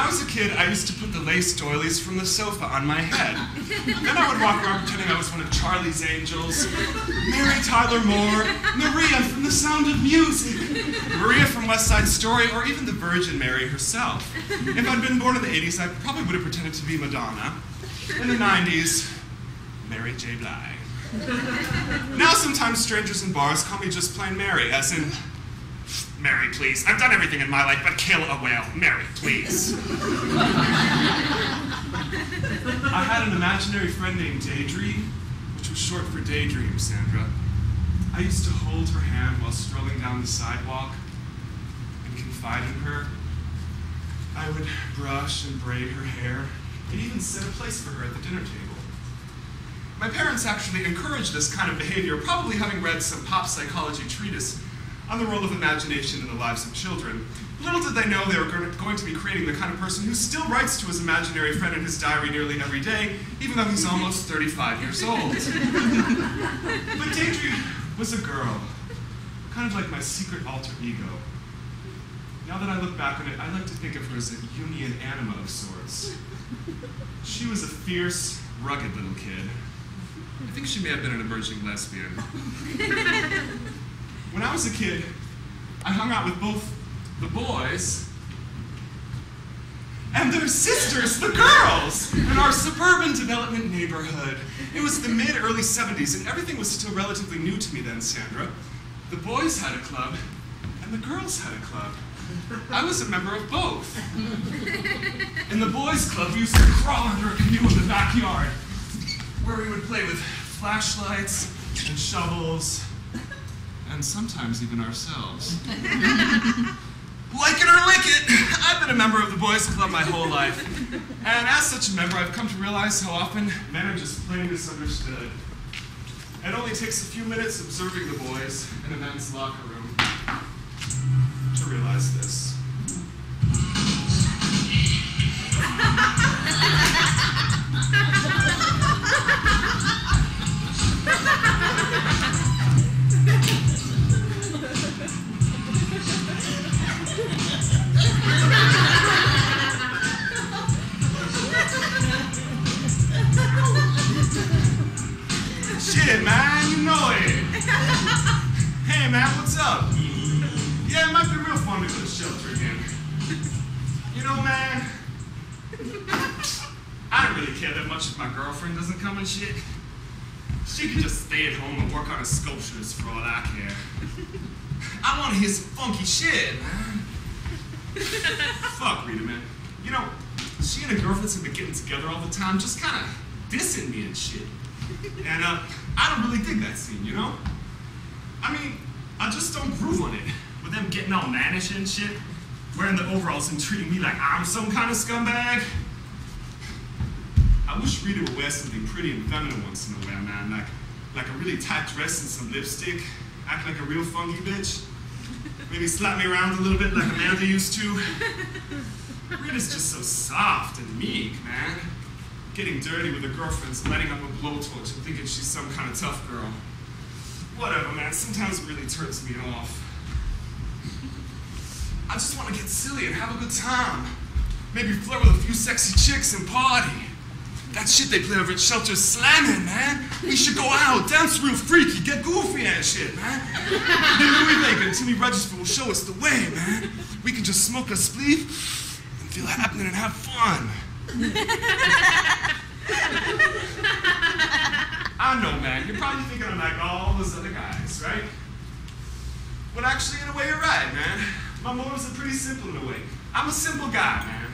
I was a kid, I used to put the lace doilies from the sofa on my head. Then I would walk around pretending I was one of Charlie's Angels, Mary Tyler Moore, Maria from The Sound of Music, Maria from West Side Story, or even the Virgin Mary herself. If I'd been born in the 80s, I probably would have pretended to be Madonna. In the 90s, Mary J. Blige. Now sometimes strangers in bars call me just plain Mary, as in, Mary, please. I've done everything in my life but kill a whale. Mary, please. I had an imaginary friend named Daydream, which was short for Daydream, Sandra. I used to hold her hand while strolling down the sidewalk and confide in her. I would brush and braid her hair and even set a place for her at the dinner table. My parents actually encouraged this kind of behavior, probably having read some pop psychology treatise on the role of imagination in the lives of children. Little did they know they were going to be creating the kind of person who still writes to his imaginary friend in his diary nearly every day, even though he's almost 35 years old. But Daydream was a girl, kind of like my secret alter ego. Now that I look back on it, I like to think of her as a union anima of sorts. She was a fierce, rugged little kid. I think she may have been an emerging lesbian. When I was a kid, I hung out with both the boys and their sisters, the girls, in our suburban development neighborhood. It was the mid-early 70s, and everything was still relatively new to me then, Sandra. The boys had a club, and the girls had a club. I was a member of both. In the boys' club, we used to crawl under a canoe in the backyard, where we would play with flashlights and shovels, and sometimes even ourselves. Like it or lick it, I've been a member of the boys' club my whole life. And as such a member, I've come to realize how often men are just plain misunderstood. It only takes a few minutes observing the boys in a men's locker room to realize this. Shit, man, you know it. Hey, man, what's up? Yeah, it might be real fun to go to shelter again. You know, man, I don't really care that much if my girlfriend doesn't come and shit. She can just stay at home and work on her sculptures for all I care. I want to hear some funky shit, man. Fuck Rita, man. You know, she and her girlfriends have been getting together all the time, just kind of dissing me and shit. And I don't really dig that scene, you know? I mean, I just don't groove on it. With them getting all mannish and shit, wearing the overalls and treating me like I'm some kind of scumbag. I wish Rita would wear something pretty and feminine once in a while, man. Like a really tight dress and some lipstick. Act like a real funky bitch. Maybe slap me around a little bit like Amanda used to. Rita's just so soft and meek, man. Getting dirty with her girlfriends, lighting up a blowtorch and thinking she's some kind of tough girl. Whatever, man. Sometimes it really turns me off. I just want to get silly and have a good time. Maybe flirt with a few sexy chicks and party. That shit they play over at Shelter's slamming, man. We should go out, dance real freaky, get goofy and shit, man. Then Louis Vega and Timmy Regisford will show us the way, man. We can just smoke a spleef and feel happening and have fun. I know, man. You're probably thinking I'm like all those other guys, right? But actually, in a way, you're right, man. My motives are pretty simple in a way. I'm a simple guy, man.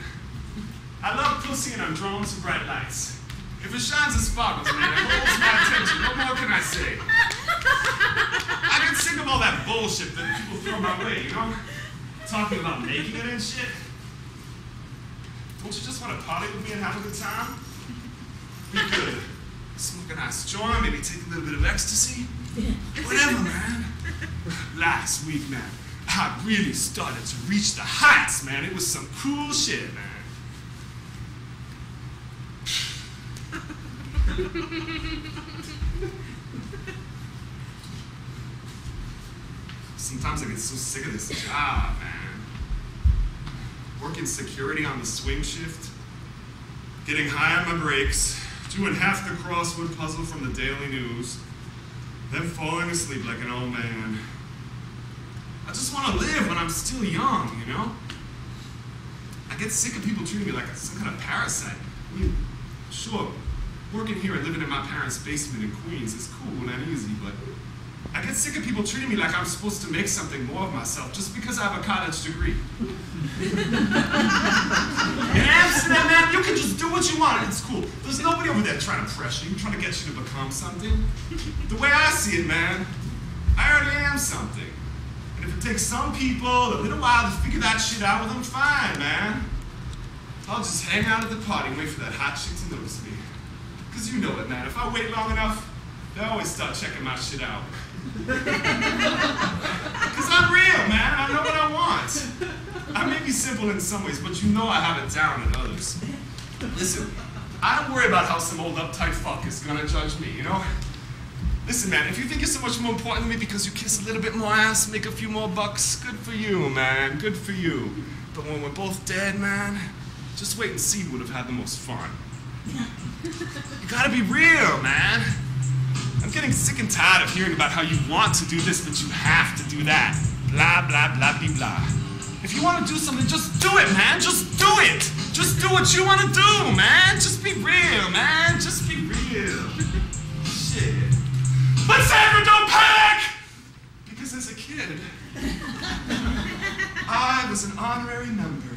I love pussy and I'm drawn to bright lights. If it shines and sparkles, man, it holds my attention. What more can I say? I get sick of all that bullshit that people throw my way, you know? Talking about making it and shit. Don't you just want to party with me and have a good time? We could smoke a nice joint, maybe take a little bit of ecstasy. Whatever, man. Last week, man, I really started to reach the heights, man. It was some cool shit, man. Sometimes I get so sick of this job, man. working security on the swing shift, getting high on my breaks, doing half the crossword puzzle from the Daily News, then falling asleep like an old man. I just want to live when I'm still young, you know? I get sick of people treating me like some kind of parasite. I mean, sure, working here and living in my parents' basement in Queens is cool and easy, but I get sick of people treating me like I'm supposed to make something more of myself just because I have a college degree. In Amsterdam, man, you can just do what you want and it's cool. There's nobody over there trying to pressure you, trying to get you to become something. The way I see it, man, I already am something. And if it takes some people a little while to figure that shit out, well, then fine, man. I'll just hang out at the party and wait for that hot chick to notice me. Because you know it, man. If I wait long enough, they always start checking my shit out. Because I'm real, man. I know what I want. I may be simple in some ways, but you know I have it down in others. Listen, I don't worry about how some old uptight fuck is gonna judge me, you know? Listen, man, if you think you're so much more important than me because you kiss a little bit more ass, make a few more bucks, good for you, man, good for you. But when we're both dead, man, just wait and see who would have had the most fun. You gotta be real, man. I'm getting sick and tired of hearing about how you want to do this, but you have to do that. Blah, blah, blah, blah, blah. If you want to do something, just do it, man. Just do it. Just do what you want to do, man. Just be real, man. Just be real. Shit. But Sandra, don't panic! Because as a kid, I was an honorary member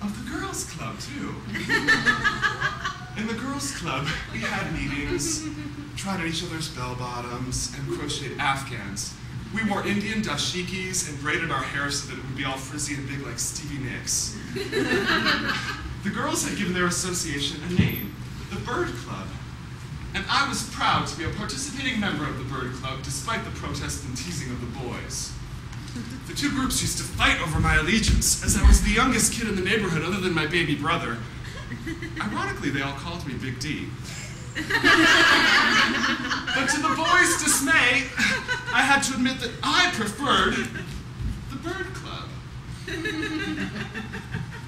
of the girls' club, too. In the girls' club, we had meetings, tried on each other's bell-bottoms, and crocheted Afghans. We wore Indian dashikis and braided our hair so that it would be all frizzy and big like Stevie Nicks. The girls had given their association a name, the Bird Club. And I was proud to be a participating member of the Bird Club, despite the protest and teasing of the boys. The two groups used to fight over my allegiance, as I was the youngest kid in the neighborhood other than my baby brother. Ironically, they all called me Big D. But to the boys' dismay, I had to admit that I preferred the Bird Club.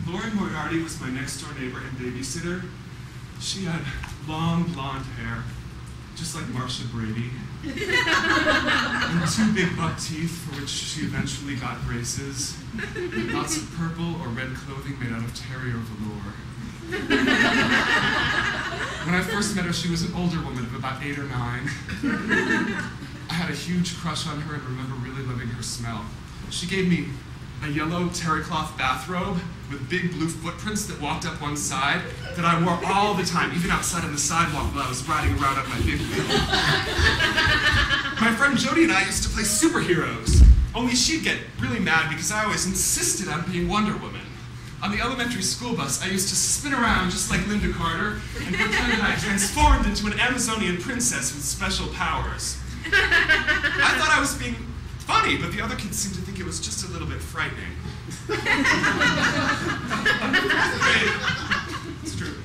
Lauren Moriarty was my next-door neighbor and babysitter. She had long blonde hair, just like Marcia Brady, and two big buck teeth for which she eventually got braces, lots of purple or red clothing made out of terrier velour. When I first met her, she was an older woman of about 8 or 9. I had a huge crush on her and remember really loving her smell. She gave me a yellow terry cloth bathrobe with big blue footprints that walked up one side that I wore all the time, even outside on the sidewalk while I was riding around on my big wheel. My friend Jody and I used to play superheroes, only she'd get really mad because I always insisted on being Wonder Woman. On the elementary school bus, I used to spin around just like Linda Carter and pretend that I transformed into an Amazonian princess with special powers. I thought I was being funny, but the other kids seemed to think it was just a little bit frightening. It's true.